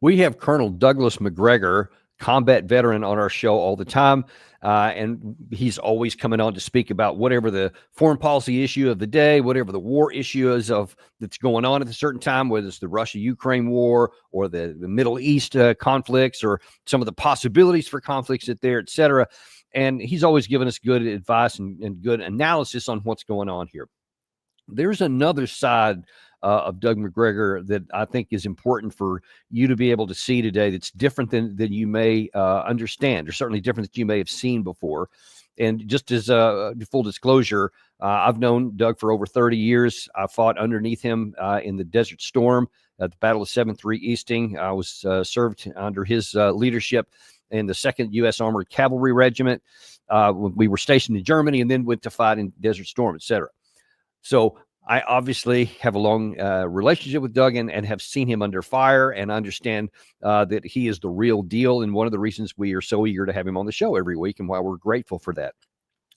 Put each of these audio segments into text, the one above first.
We have Colonel Douglas McGregor, combat veteran, on our show all the time. And he's always coming on to speak about whatever the foreign policy issue of the day, whatever the war issue is that's going on at a certain time, whether it's the Russia-Ukraine war or the Middle East conflicts or some of the possibilities for conflicts there, et cetera. And he's always given us good advice and good analysis on what's going on here. There's another side of Doug McGregor that I think is important for you to be able to see today that's different than you may understand, or certainly different that you may have seen before. And just as full disclosure, I've known Doug for over 30 years. I fought underneath him in the Desert Storm at the Battle of 7-3 Easting. I was served under his leadership in the 2nd U.S. Armored Cavalry Regiment. We were stationed in Germany and then went to fight in Desert Storm, et cetera. So I obviously have a long relationship with Doug and have seen him under fire and understand that he is the real deal. And one of the reasons we are so eager to have him on the show every week and why we're grateful for that.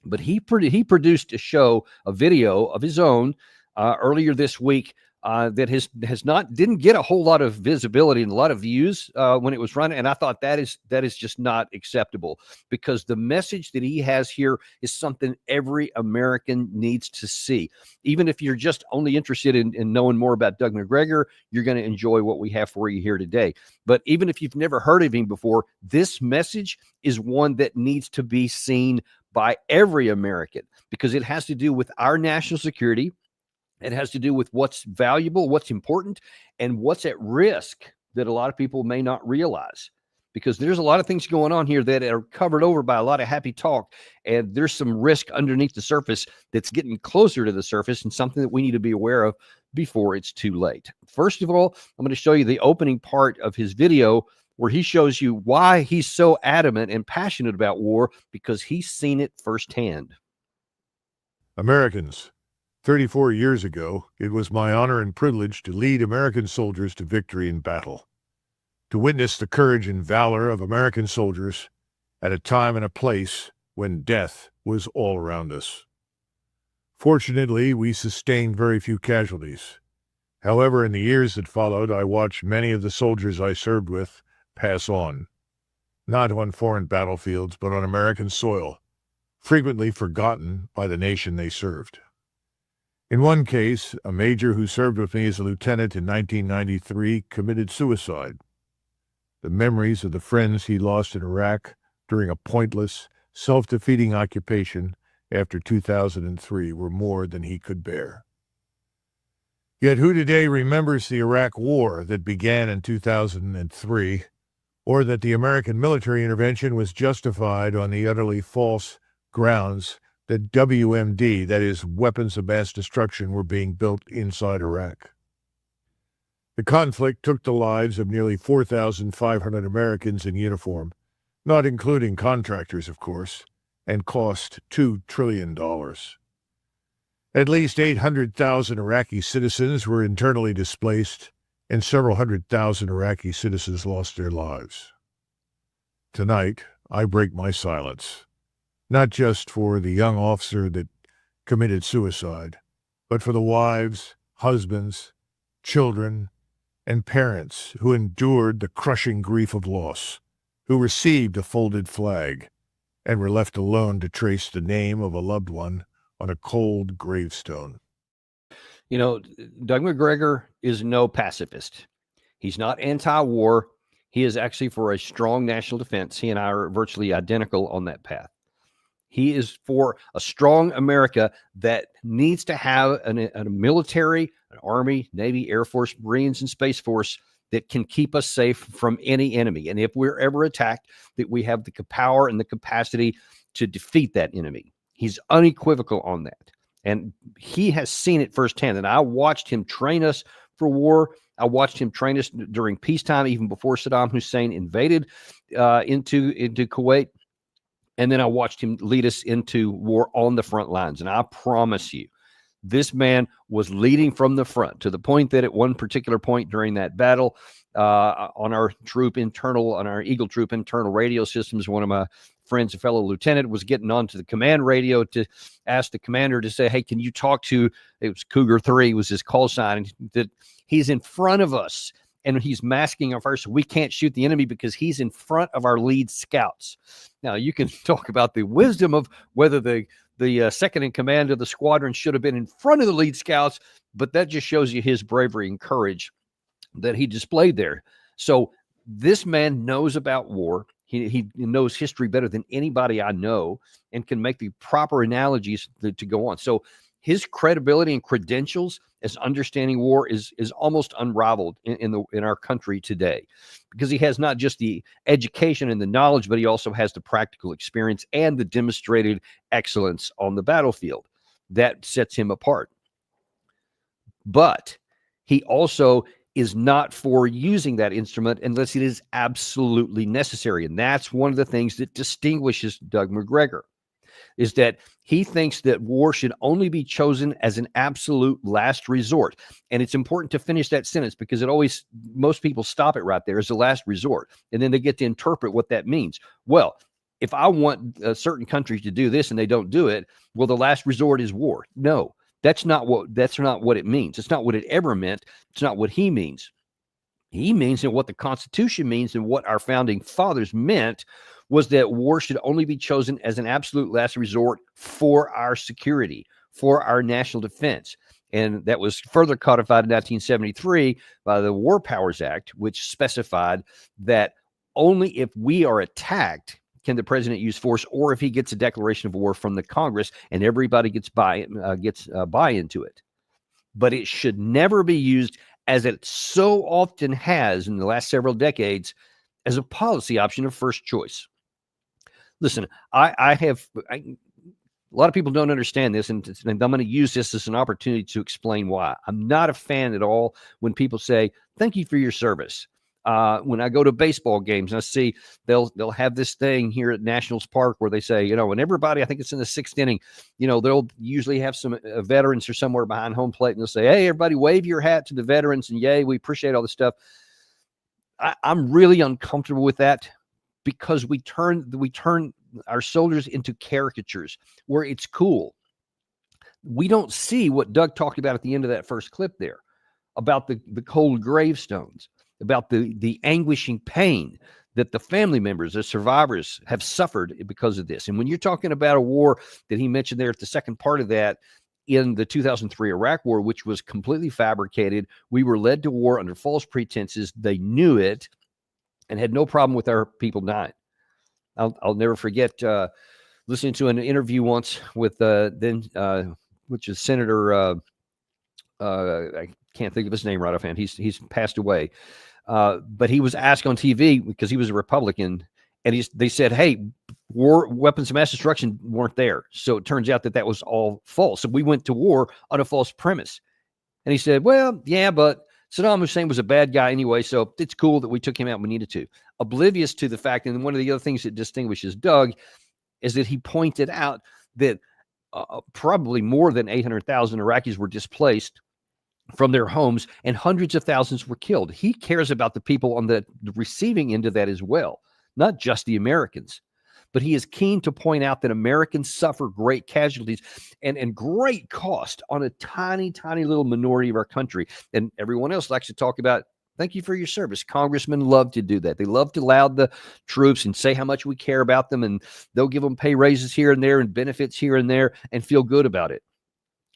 But he produced a video of his own earlier this week that didn't get a whole lot of visibility and a lot of views when it was running. And I thought that is just not acceptable, because the message that he has here is something every American needs to see. Even if you're just only interested in knowing more about Doug McGregor, you're going to enjoy what we have for you here today. But even if you've never heard of him before, this message is one that needs to be seen by every American, because it has to do with our national security. It has to do with what's valuable, what's important, and what's at risk that a lot of people may not realize, because there's a lot of things going on here that are covered over by a lot of happy talk, and there's some risk underneath the surface that's getting closer to the surface, and something that we need to be aware of before it's too late. First of all, I'm going to show you the opening part of his video where he shows you why he's so adamant and passionate about war, because he's seen it firsthand. Americans, 34 years ago, it was my honor and privilege to lead American soldiers to victory in battle, to witness the courage and valor of American soldiers at a time and a place when death was all around us. Fortunately, we sustained very few casualties. However, in the years that followed, I watched many of the soldiers I served with pass on, not on foreign battlefields, but on American soil, frequently forgotten by the nation they served. In one case, a major who served with me as a lieutenant in 1993 committed suicide. The memories of the friends he lost in Iraq during a pointless, self-defeating occupation after 2003 were more than he could bear. Yet who today remembers the Iraq War that began in 2003, or that the American military intervention was justified on the utterly false grounds that WMD, that is, weapons of mass destruction, were being built inside Iraq? The conflict took the lives of nearly 4,500 Americans in uniform, not including contractors, of course, and cost $2 trillion. At least 800,000 Iraqi citizens were internally displaced, and several 100,000 Iraqi citizens lost their lives. Tonight, I break my silence, not just for the young officer that committed suicide, but for the wives, husbands, children, and parents who endured the crushing grief of loss, who received a folded flag, and were left alone to trace the name of a loved one on a cold gravestone. You know, Doug McGregor is no pacifist. He's not anti-war. He is actually for a strong national defense. He and I are virtually identical on that path. He is for a strong America that needs to have a military, an Army, Navy, Air Force, Marines, and Space Force that can keep us safe from any enemy. And if we're ever attacked, that we have the power and the capacity to defeat that enemy. He's unequivocal on that. And he has seen it firsthand. And I watched him train us for war. I watched him train us during peacetime, even before Saddam Hussein invaded into Kuwait. And then I watched him lead us into war on the front lines. And I promise you, this man was leading from the front, to the point that at one particular point during that battle, on our Eagle Troop internal radio systems, one of my friends, a fellow lieutenant, was getting onto the command radio to ask the commander to say, hey, can you talk to, it was Cougar 3 was his call sign, that he's in front of us and he's masking our first. We can't shoot the enemy because he's in front of our lead scouts. Now, you can talk about the wisdom of whether the second in command of the squadron should have been in front of the lead scouts, but that just shows you his bravery and courage that he displayed there. So this man knows about war. He knows history better than anybody I know and can make the proper analogies to go on. So his credibility and credentials as understanding war is almost unrivaled in our country today, because he has not just the education and the knowledge, but he also has the practical experience and the demonstrated excellence on the battlefield. That sets him apart. But he also is not for using that instrument unless it is absolutely necessary. And that's one of the things that distinguishes Doug Macgregor, is that he thinks that war should only be chosen as an absolute last resort. And it's important to finish that sentence, because most people stop it right there as a last resort. And then they get to interpret what that means. Well, if I want certain countries to do this and they don't do it, well, the last resort is war. No, that's not what it means. It's not what it ever meant. It's not what he means. He means that what the Constitution means and what our founding fathers meant was that war should only be chosen as an absolute last resort for our security, for our national defense. And that was further codified in 1973 by the War Powers Act, which specified that only if we are attacked can the president use force, or if he gets a declaration of war from the Congress and everybody gets buy-in to it. But it should never be used, as it so often has in the last several decades, as a policy option of first choice. Listen, a lot of people don't understand this, and I'm going to use this as an opportunity to explain why. I'm not a fan at all when people say, "Thank you for your service." When I go to baseball games and I see they'll have this thing here at Nationals Park where they say, and everybody, I think it's in the sixth inning, they'll usually have some veterans or somewhere behind home plate, and they'll say, "Hey, everybody, wave your hat to the veterans, and yay, we appreciate all this stuff." I'm really uncomfortable with that, because we turn our soldiers into caricatures where it's cool. We don't see what Doug talked about at the end of that first clip there, about the cold gravestones, about the anguishing pain that the family members, the survivors, have suffered because of this. And when you're talking about a war that he mentioned there at the second part of that, in the 2003 Iraq War, which was completely fabricated, we were led to war under false pretenses. They knew it and had no problem with our people dying. I'll never forget listening to an interview once with which is Senator, I can't think of his name right offhand. He's passed away. But he was asked on TV, because he was a Republican, and they said, "Hey, war weapons of mass destruction weren't there." So it turns out that was all false. So we went to war on a false premise. And he said, "Well, yeah, but Saddam Hussein was a bad guy anyway, so it's cool that we took him out when we needed to." Oblivious to the fact, and one of the other things that distinguishes Doug is that he pointed out that probably more than 800,000 Iraqis were displaced from their homes, and hundreds of thousands were killed. He cares about the people on the receiving end of that as well, not just the Americans. But he is keen to point out that Americans suffer great casualties and great cost on a tiny, tiny little minority of our country. And everyone else likes to talk about, "Thank you for your service." Congressmen love to do that. They love to laud the troops and say how much we care about them, and they'll give them pay raises here and there and benefits here and there and feel good about it.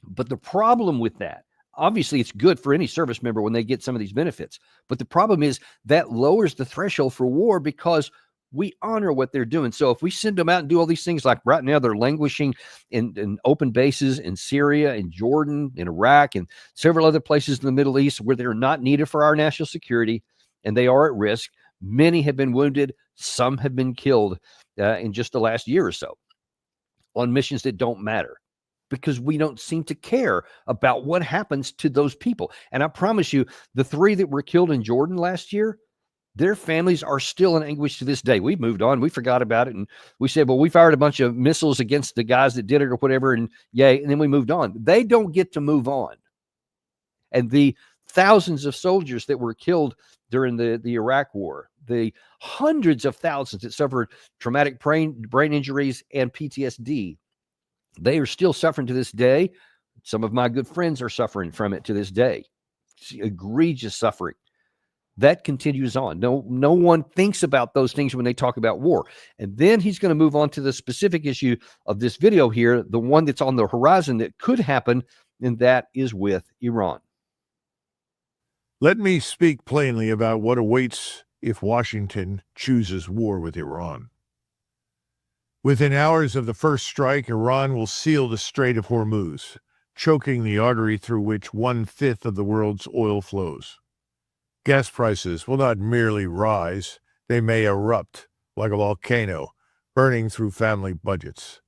But the problem with that, obviously, it's good for any service member when they get some of these benefits. But the problem is that lowers the threshold for war, because we honor what they're doing. So if we send them out and do all these things, like right now they're languishing in open bases in Syria, in Jordan, in Iraq, and several other places in the Middle East where they're not needed for our national security, and they are at risk. Many have been wounded. Some have been killed in just the last year or so on missions that don't matter, because we don't seem to care about what happens to those people. And I promise you, the 3 that were killed in Jordan last year, their families are still in anguish to this day. We've moved on. We forgot about it. And we said, well, we fired a bunch of missiles against the guys that did it or whatever. And yay. And then we moved on. They don't get to move on. And the thousands of soldiers that were killed during the Iraq War, the hundreds of thousands that suffered traumatic brain injuries and PTSD, they are still suffering to this day. Some of my good friends are suffering from it to this day. It's egregious suffering. That continues on. No one thinks about those things when they talk about war. And then he's going to move on to the specific issue of this video here, the one that's on the horizon that could happen, and that is with Iran. Let me speak plainly about what awaits if Washington chooses war with Iran. Within hours of the first strike, Iran will seal the Strait of Hormuz, choking the artery through which 1/5 of the world's oil flows. Gas prices will not merely rise, they may erupt like a volcano, burning through family budgets.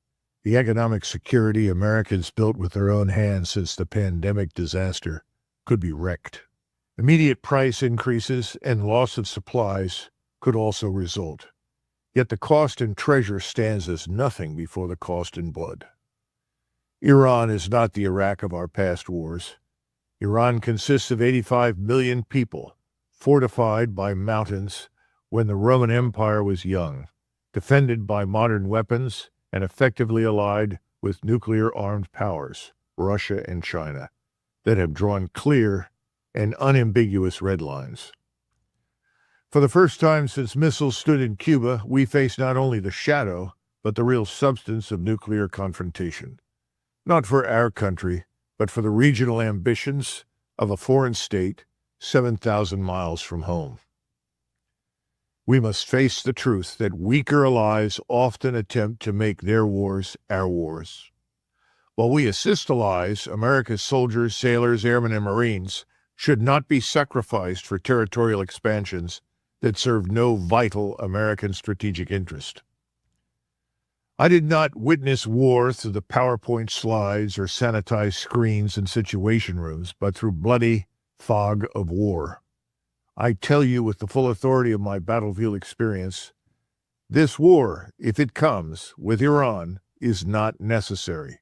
The economic security Americans built with their own hands since the pandemic disaster could be wrecked. Immediate price increases and loss of supplies could also result. Yet the cost in treasure stands as nothing before the cost in blood. Iran is not the Iraq of our past wars. Iran consists of 85 million people, fortified by mountains when the Roman Empire was young, defended by modern weapons, and effectively allied with nuclear-armed powers, Russia and China, that have drawn clear and unambiguous red lines. For the first time since missiles stood in Cuba, we face not only the shadow, but the real substance of nuclear confrontation. Not for our country, but for the regional ambitions of a foreign state 7,000 miles from home. We must face the truth that weaker allies often attempt to make their wars our wars. While we assist allies, America's soldiers, sailors, airmen, and Marines should not be sacrificed for territorial expansions that serve no vital American strategic interest. I did not witness war through the PowerPoint slides or sanitized screens in situation rooms, but through bloody fog of war. I tell you with the full authority of my battlefield experience, this war, if it comes with Iran, is not necessary.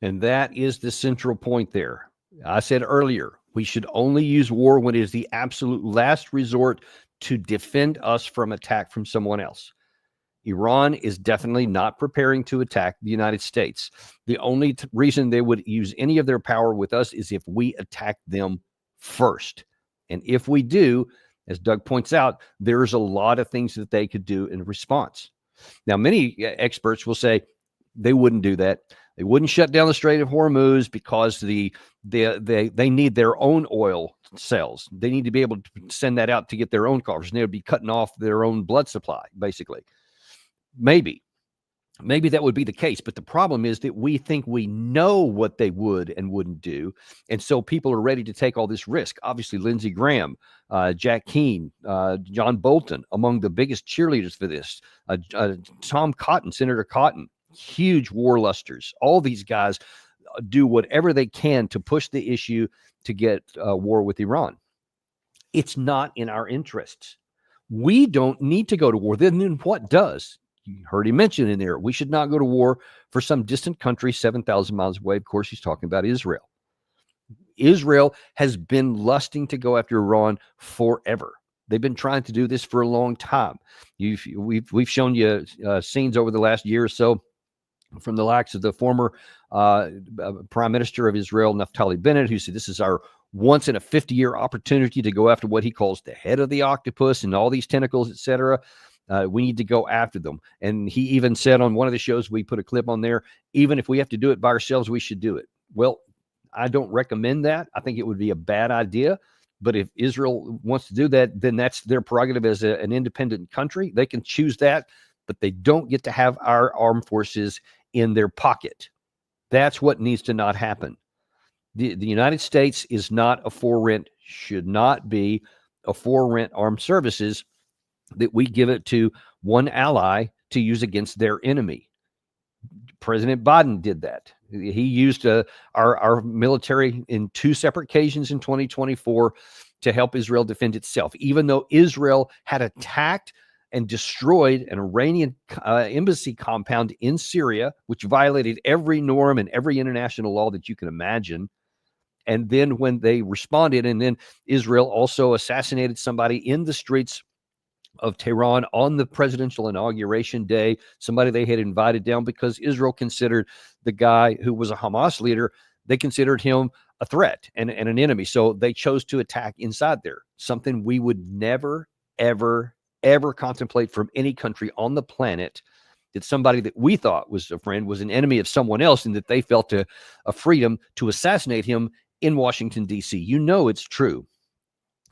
And that is the central point there. I said earlier, we should only use war when it is the absolute last resort to defend us from attack from someone else. Iran is definitely not preparing to attack the United States. The only reason they would use any of their power with us is if we attack them first. And if we do, as Doug points out, there's a lot of things that they could do in response. Now, many experts will say they wouldn't do that. They wouldn't shut down the Strait of Hormuz because they need their own oil sales. They need to be able to send that out to get their own cars, and they would be cutting off their own blood supply, basically. Maybe that would be the case, but the problem is that we think we know what they would and wouldn't do, and so people are ready to take all this risk. Obviously, Lindsey Graham, Jack Keane, John Bolton, among the biggest cheerleaders for this. Tom Cotton, Senator Cotton, huge war lusters. All these guys do whatever they can to push the issue to get war with Iran. It's not in our interests. We don't need to go to war. Then what does? You heard him mention in there, we should not go to war for some distant country 7,000 miles away. Of course, he's talking about Israel. Israel has been lusting to go after Iran forever. They've been trying to do this for a long time. We've shown you scenes over the last year or so from the likes of the former Prime Minister of Israel, Naftali Bennett, who said this is our once in a 50-year opportunity to go after what he calls the head of the octopus and all these tentacles, etc. We need to go after them. And he even said on one of the shows, we put a clip on there, even if we have to do it by ourselves, we should do it. Well, I don't recommend that. I think it would be a bad idea. But if Israel wants to do that, then that's their prerogative as an independent country. They can choose that, but they don't get to have our armed forces in their pocket. That's what needs to not happen. The United States is not a for rent, should not be a for rent armed services that we give it to one ally to use against their enemy. President Biden did that. He used our military in 2 separate occasions in 2024 to help Israel defend itself, even though Israel had attacked and destroyed an Iranian embassy compound in Syria, which violated every norm and every international law that you can imagine. And then when they responded, and then Israel also assassinated somebody in the streets of Tehran on the presidential inauguration day, somebody they had invited down because Israel considered the guy who was a Hamas leader, they considered him a threat and an enemy. So they chose to attack inside there, something we would never, ever, ever contemplate from any country on the planet, that somebody that we thought was a friend was an enemy of someone else, and that they felt a freedom to assassinate him in Washington, D.C. You know it's true.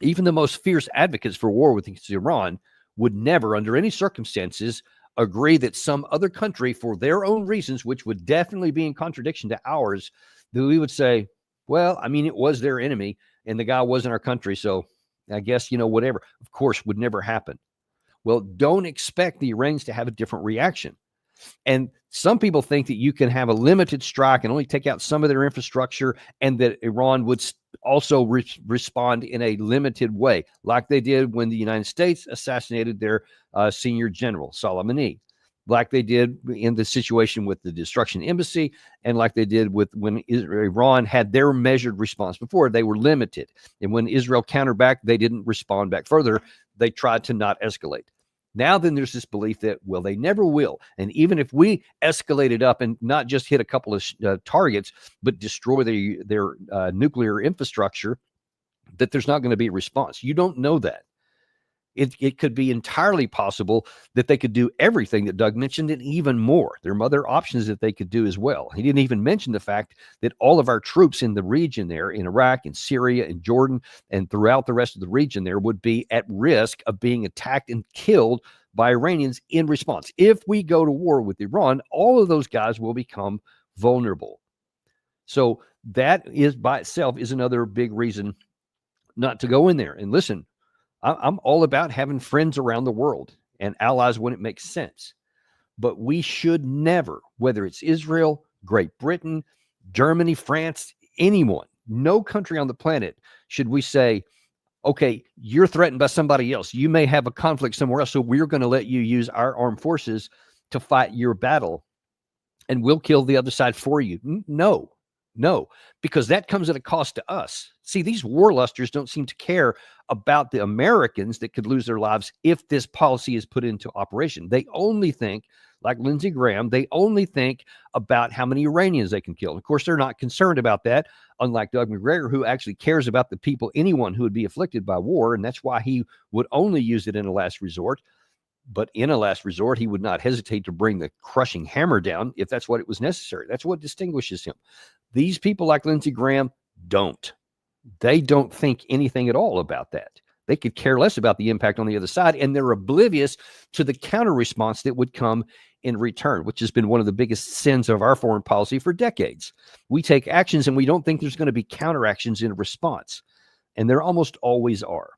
Even the most fierce advocates for war with Iran would never, under any circumstances, agree that some other country, for their own reasons, which would definitely be in contradiction to ours, that we would say, well, I mean, it was their enemy and the guy wasn't our country, so I guess, whatever. Of course, would never happen. Well, don't expect the Iranians to have a different reaction. And some people think that you can have a limited strike and only take out some of their infrastructure, and that Iran would also respond in a limited way, like they did when the United States assassinated their senior general, Soleimani, like they did in the situation with the Destruction Embassy, and like they did with when Iran had their measured response before. They were limited. And when Israel countered back, they didn't respond back further. They tried to not escalate. Now then there's this belief that, well, they never will. And even if we escalated up and not just hit a couple of targets, but destroy their nuclear infrastructure, that there's not going to be a response. You don't know that. It could be entirely possible that they could do everything that Doug mentioned and even more. There are other options that they could do as well. He didn't even mention the fact that all of our troops in the region there, in Iraq, in Syria, in Jordan, and throughout the rest of the region there, would be at risk of being attacked and killed by Iranians in response. If we go to war with Iran, all of those guys will become vulnerable. So that is by itself is another big reason not to go in there. And listen, I'm all about having friends around the world and allies when it makes sense. But we should never, whether it's Israel, Great Britain, Germany, France, anyone, no country on the planet, should we say, okay, you're threatened by somebody else. You may have a conflict somewhere else, so we're going to let you use our armed forces to fight your battle, and we'll kill the other side for you. No, because that comes at a cost to us. See, these warlusters don't seem to care about the Americans that could lose their lives if this policy is put into operation. They only think, like Lindsey Graham, they only think about how many Iranians they can kill. Of course, they're not concerned about that, unlike Doug McGregor, who actually cares about the people, anyone who would be afflicted by war, and that's why he would only use it in a last resort. But in a last resort, he would not hesitate to bring the crushing hammer down if that's what it was necessary. That's what distinguishes him. These people like Lindsey Graham don't. They don't think anything at all about that. They could care less about the impact on the other side, and they're oblivious to the counter response that would come in return, which has been one of the biggest sins of our foreign policy for decades. We take actions and we don't think there's going to be counteractions in response, and there almost always are.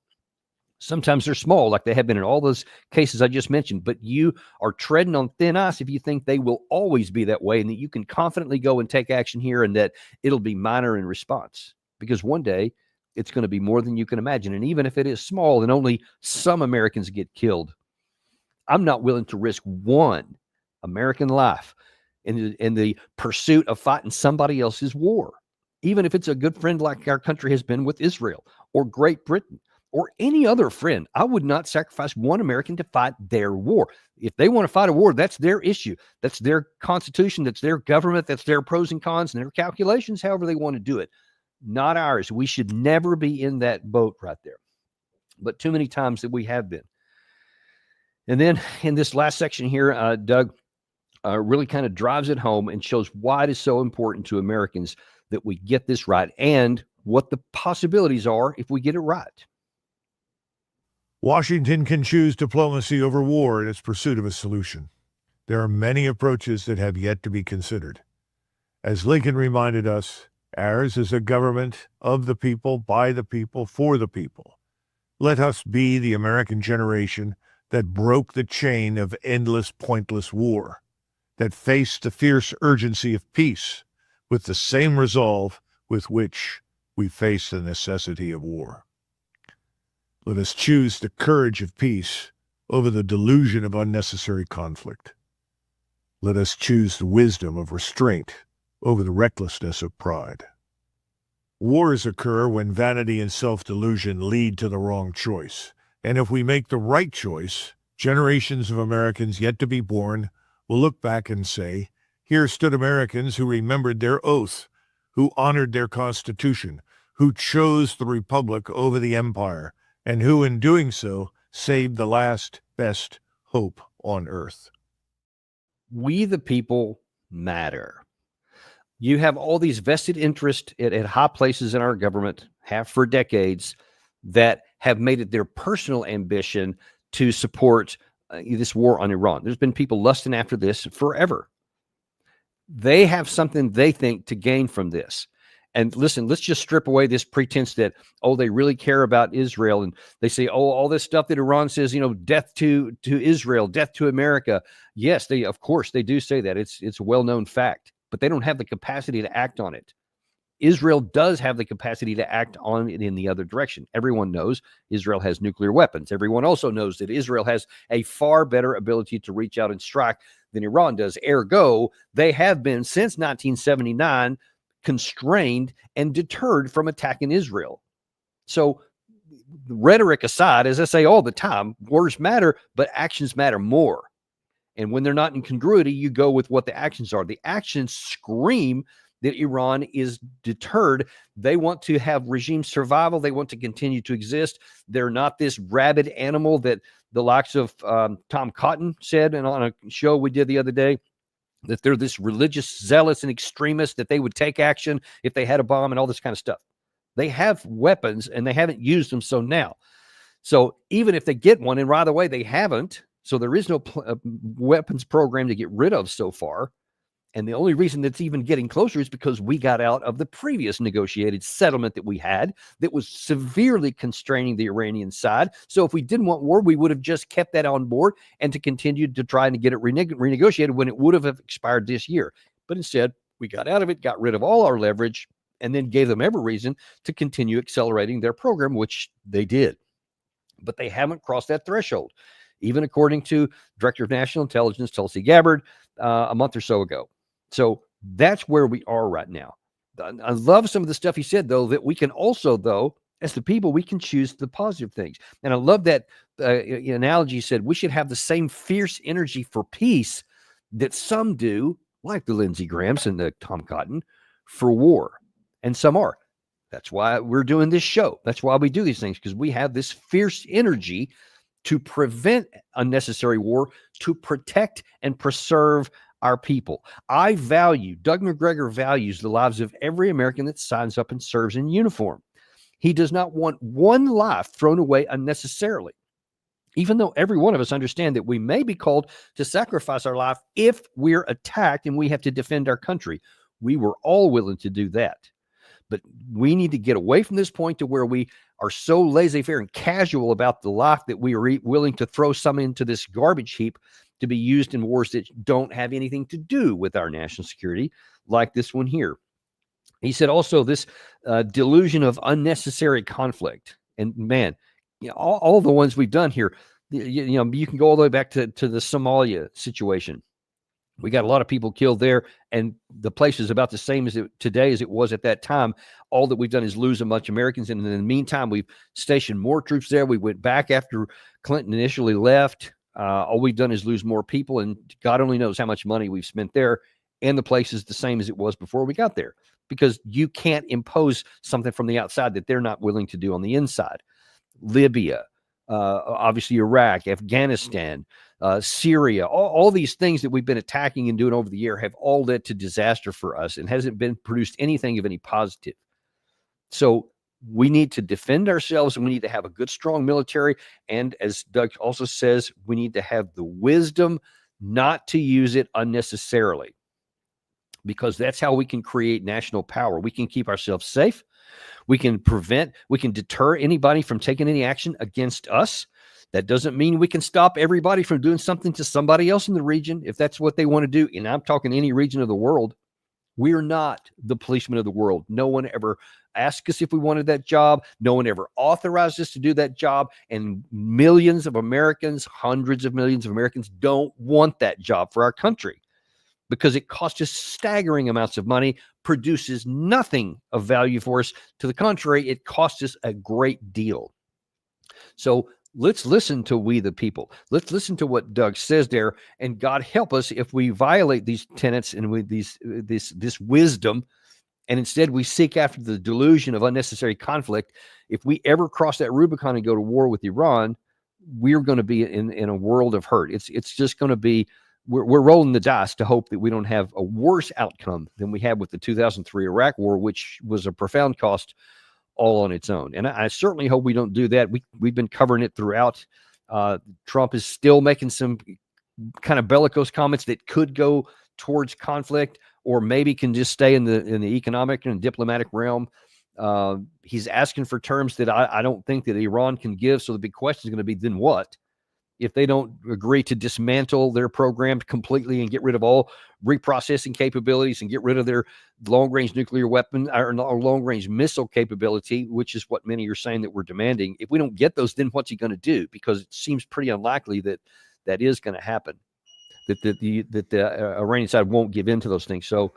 Sometimes they're small, like they have been in all those cases I just mentioned, but you are treading on thin ice if you think they will always be that way and that you can confidently go and take action here and that it'll be minor in response. Because one day it's going to be more than you can imagine. And even if it is small and only some Americans get killed, I'm not willing to risk one American life in the pursuit of fighting somebody else's war, even if it's a good friend like our country has been with Israel or Great Britain or any other friend. I would not sacrifice one American to fight their war. If they want to fight a war, that's their issue. That's their constitution. That's their government. That's their pros and cons and their calculations, however they want to do it. Not ours. We should never be in that boat right there. But too many times that we have been. And then in this last section here, Doug really kind of drives it home and shows why it is so important to Americans that we get this right and what the possibilities are if we get it right. Washington can choose diplomacy over war in its pursuit of a solution. There are many approaches that have yet to be considered. As Lincoln reminded us, ours is a government of the people, by the people, for the people. Let us be the American generation that broke the chain of endless, pointless war, that faced the fierce urgency of peace with the same resolve with which we face the necessity of war. Let us choose the courage of peace over the delusion of unnecessary conflict. Let us choose the wisdom of restraint over the recklessness of pride. Wars occur when vanity and self-delusion lead to the wrong choice. And if we make the right choice, generations of Americans yet to be born will look back and say, here stood Americans who remembered their oath, who honored their Constitution, who chose the Republic over the Empire, and who, in doing so, saved the last best hope on earth. We the people matter. You have all these vested interests at high places in our government, have for decades, that have made it their personal ambition to support this war on Iran. There's been people lusting after this forever. They have something they think to gain from this. And listen, let's just strip away this pretense that, oh, they really care about Israel. And they say, oh, all this stuff that Iran says, death to Israel, death to America. Yes, of course, they do say that. It's a well-known fact, but they don't have the capacity to act on it. Israel does have the capacity to act on it in the other direction. Everyone knows Israel has nuclear weapons. Everyone also knows that Israel has a far better ability to reach out and strike than Iran does. Ergo, they have been, since 1979, constrained and deterred from attacking Israel. So, rhetoric aside, as I say all the time, words matter, but actions matter more. And when they're not in congruity, you go with what the actions are. The actions scream that Iran is deterred. They want to have regime survival. They want to continue to exist. They're not this rabid animal that the likes of Tom Cotton said on a show we did the other day, that they're this religious zealots and extremists, that they would take action if they had a bomb and all this kind of stuff. They have weapons and they haven't used them. So even if they get one, and by the way, they haven't, so there is no weapons program to get rid of so far. And the only reason that's even getting closer is because we got out of the previous negotiated settlement that we had that was severely constraining the Iranian side. So if we didn't want war, we would have just kept that on board and to continue to try and get it renegotiated when it would have expired this year. But instead, we got out of it, got rid of all our leverage, and then gave them every reason to continue accelerating their program, which they did. But they haven't crossed that threshold, even according to Director of National Intelligence, Tulsi Gabbard, a month or so ago. So that's where we are right now. I love some of the stuff he said, though, that we can also, though, as the people, we can choose the positive things. And I love that analogy. He said we should have the same fierce energy for peace that some do, like the Lindsey Grahams and the Tom Cotton, for war. And some are. That's why we're doing this show. That's why we do these things, because we have this fierce energy to prevent unnecessary war, to protect and preserve our people. Doug McGregor values the lives of every American that signs up and serves in uniform. He does not want one life thrown away unnecessarily, even though every one of us understand that we may be called to sacrifice our life if we're attacked and we have to defend our country. We were all willing to do that. But we need to get away from this point to where we are so laissez-faire and casual about the life that we are willing to throw some into this garbage heap to be used in wars that don't have anything to do with our national security, like this one here. He said also this delusion of unnecessary conflict. And man, all the ones we've done here, you can go all the way back to the Somalia situation. We got a lot of people killed there, and the place is about the same today as it was at that time. All that we've done is lose a bunch of Americans, and in the meantime, we've stationed more troops there. We went back after Clinton initially left. All we've done is lose more people, and God only knows how much money we've spent there, and the place is the same as it was before we got there, because you can't impose something from the outside that they're not willing to do on the inside. Libya, obviously Iraq, Afghanistan, Syria, all these things that we've been attacking and doing over the year have all led to disaster for us and hasn't been produced anything of any positive. So we need to defend ourselves, and we need to have a good, strong military. And as Doug also says, we need to have the wisdom not to use it unnecessarily, because that's how we can create national power. We can keep ourselves safe. We can deter anybody from taking any action against us. That doesn't mean we can stop everybody from doing something to somebody else in the region if that's what they want to do. And I'm talking any region of the world. We're not the policemen of the world. No one ever asked us if we wanted that job. No one ever authorized us to do that job. And millions of Americans, hundreds of millions of Americans don't want that job for our country because it costs us staggering amounts of money, produces nothing of value for us. To the contrary, it costs us a great deal. So let's listen to we the people. Let's listen to what Doug says there, and God help us if we violate these tenets and with this wisdom And instead, we seek after the delusion of unnecessary conflict. If we ever cross that Rubicon and go to war with Iran, we're going to be in a world of hurt. It's just going to be, we're rolling the dice to hope that we don't have a worse outcome than we had with the 2003 Iraq war, which was a profound cost all on its own. And I certainly hope we don't do that. We've been covering it throughout. Trump is still making some kind of bellicose comments that could go towards conflict, or maybe can just stay in the economic and diplomatic realm. He's asking for terms that I don't think that Iran can give. So the big question is going to be, then what? If they don't agree to dismantle their program completely and get rid of all reprocessing capabilities and get rid of their long-range nuclear weapon or long-range missile capability, which is what many are saying that we're demanding. If we don't get those, then what's he going to do? Because it seems pretty unlikely that that is going to happen, that the Iranian side won't give in to those things. So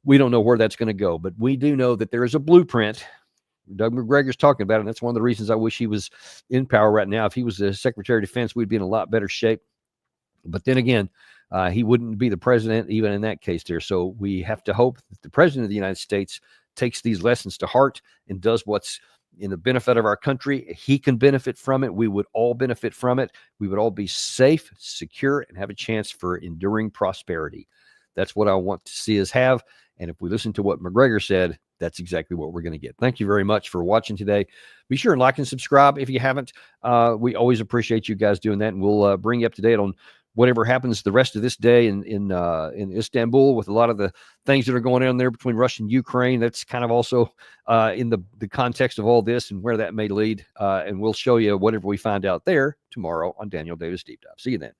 we don't know where that's going to go, but we do know that there is a blueprint. Doug McGregor's talking about it, and that's one of the reasons I wish he was in power right now. If he was the Secretary of Defense, we'd be in a lot better shape. But then again, he wouldn't be the president even in that case there. So we have to hope that the president of the United States takes these lessons to heart and does what's in the benefit of our country. He can benefit from it. We would all benefit from it. We would all be safe, secure, and have a chance for enduring prosperity. That's what I want to see us have. And if we listen to what McGregor said, that's exactly what we're going to get. Thank you very much for watching today. Be sure and like and subscribe if you haven't. We always appreciate you guys doing that, and we'll bring you up to date on whatever happens the rest of this day in Istanbul, with a lot of the things that are going on there between Russia and Ukraine. That's kind of also in the context of all this and where that may lead. And we'll show you whatever we find out there tomorrow on Daniel Davis Deep Dive. See you then.